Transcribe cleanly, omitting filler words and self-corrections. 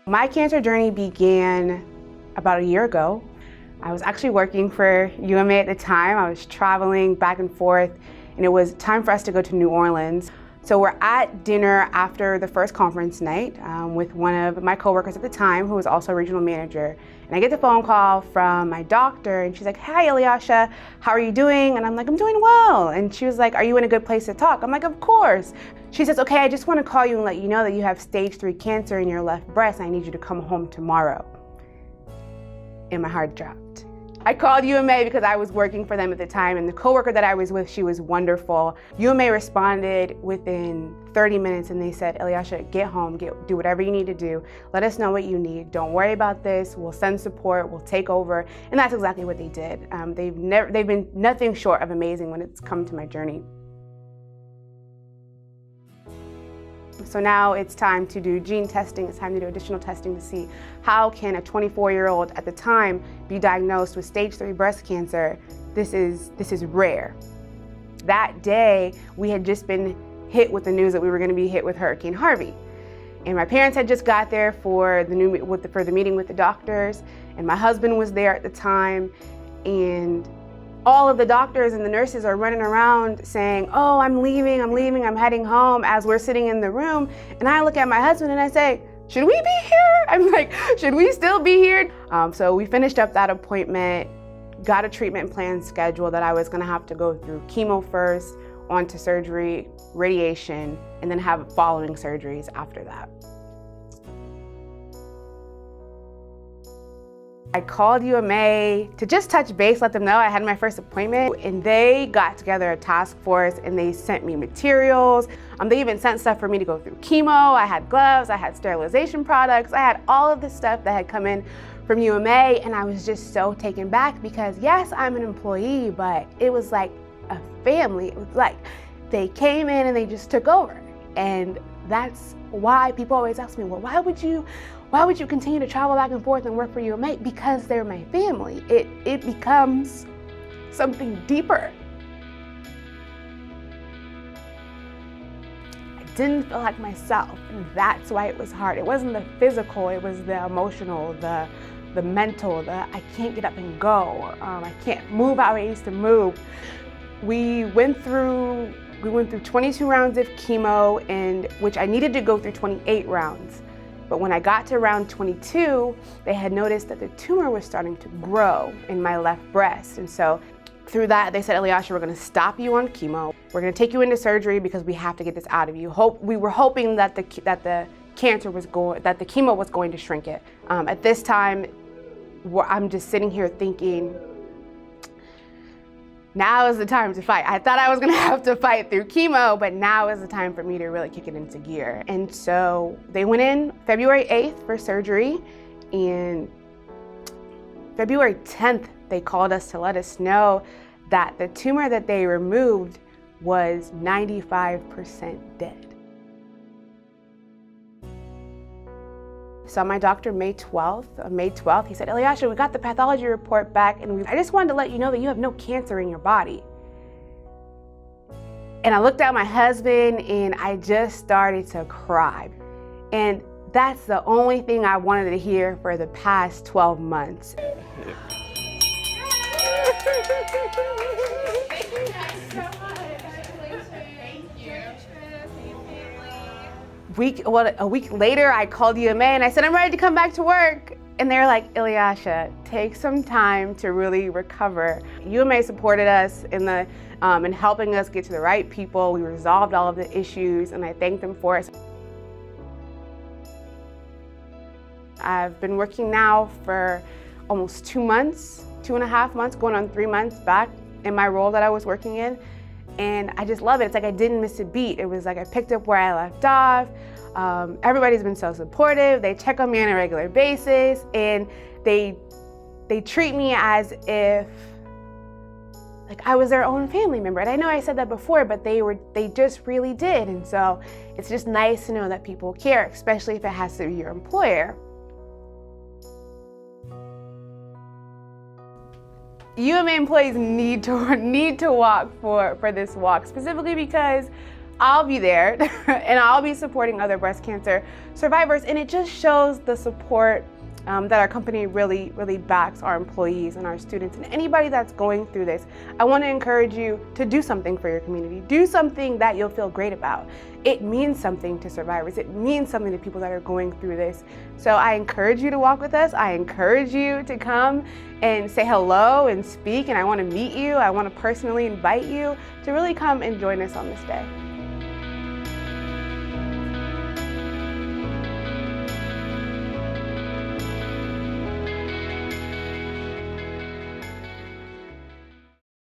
My cancer journey began about a year ago. I was actually working for UMA at the time. I was traveling back and forth, and it was time for us to go to New Orleans. So we're at dinner after the first conference night with one of my coworkers at the time, who was also a regional manager. And I get the phone call from my doctor, and she's like, "Hi, Ilyasha, how are you doing?" And I'm like, "I'm doing well." And she was like, "Are you in a good place to talk?" I'm like, "Of course." She says, "Okay, I just want to call you and let you know that you have stage 3 cancer in your left breast. I need you to come home tomorrow." And my heart dropped. I called UMA because I was working for them at the time, and the coworker that I was with, she was wonderful. UMA responded within 30 minutes, and they said, "Ilyasha, get home, do whatever you need to do. Let us know what you need. Don't worry about this. We'll send support. We'll take over." And that's exactly what they did. They've been nothing short of amazing when it's come to my journey. So now it's time to do gene testing. It's time to do additional testing to see how can a 24-year-old at the time be diagnosed with stage 3 breast cancer. This is rare. That day, we had just been hit with the news that we were going to be hit with Hurricane Harvey. And my parents had just got there for the meeting with the doctors, and my husband was there at the time, and all of the doctors and the nurses are running around saying, "Oh, I'm leaving, I'm heading home," as we're sitting in the room. And I look at my husband and I say, "Should we be here?" I'm like, "Should we still be here?" So we finished up that appointment, got a treatment plan schedule that I was gonna have to go through chemo first, onto surgery, radiation, and then have following surgeries after that. I called UMA to just touch base, let them know I had my first appointment, and they got together a task force and they sent me materials. They even sent stuff for me to go through chemo. I had gloves, I had sterilization products, I had all of the stuff that had come in from UMA, and I was just so taken back because yes, I'm an employee, but it was like a family. It was like they came in and they just took over. And that's why people always ask me, "Well, why would you continue to travel back and forth and work for UMA?" Because they're my family. It becomes something deeper. I didn't feel like myself, and that's why it was hard. It wasn't the physical, it was the emotional, the mental, I can't get up and go. I can't move how I used to move. We went through 22 rounds of chemo, and which I needed to go through 28 rounds. But when I got to round 22, they had noticed that the tumor was starting to grow in my left breast. And so through that, they said, "Ilyasha, we're gonna stop you on chemo. We're gonna take you into surgery because we have to get this out of you." We were hoping that the chemo was going to shrink it. At this time, I'm just sitting here thinking, now is the time to fight. I thought I was gonna have to fight through chemo, but now is the time for me to really kick it into gear. And so they went in February 8th for surgery, and February 10th, they called us to let us know that the tumor that they removed was 95% dead. Saw my doctor May 12th. He said, "Ilyasha, we got the pathology report back, and I just wanted to let you know that you have no cancer in your body." And I looked at my husband and I just started to cry. And that's the only thing I wanted to hear for the past 12 months. A week later, I called UMA and I said, "I'm ready to come back to work." And they're like, "Ilyasha, take some time to really recover." UMA supported us in helping us get to the right people. We resolved all of the issues, and I thank them for it. I've been working now for almost 2.5 months, going on 3 months back in my role that I was working in. And I just love it. It's like I didn't miss a beat. It was like I picked up where I left off. Everybody's been so supportive. They check on me on a regular basis, and they treat me as if like I was their own family member. And I know I said that before, but they just really did. And so it's just nice to know that people care, especially if it has to be your employer. UMA employees need to walk for this walk, specifically because I'll be there and I'll be supporting other breast cancer survivors. And it just shows the support that our company really backs our employees and our students and anybody that's going through this. I want to encourage you to do something for your community. Do something that you'll feel great about. It means something to survivors. It means something to people that are going through this. So I encourage you to walk with us. I encourage you to come and say hello and speak, and I want to meet you. I want to personally invite you to really come and join us on this day.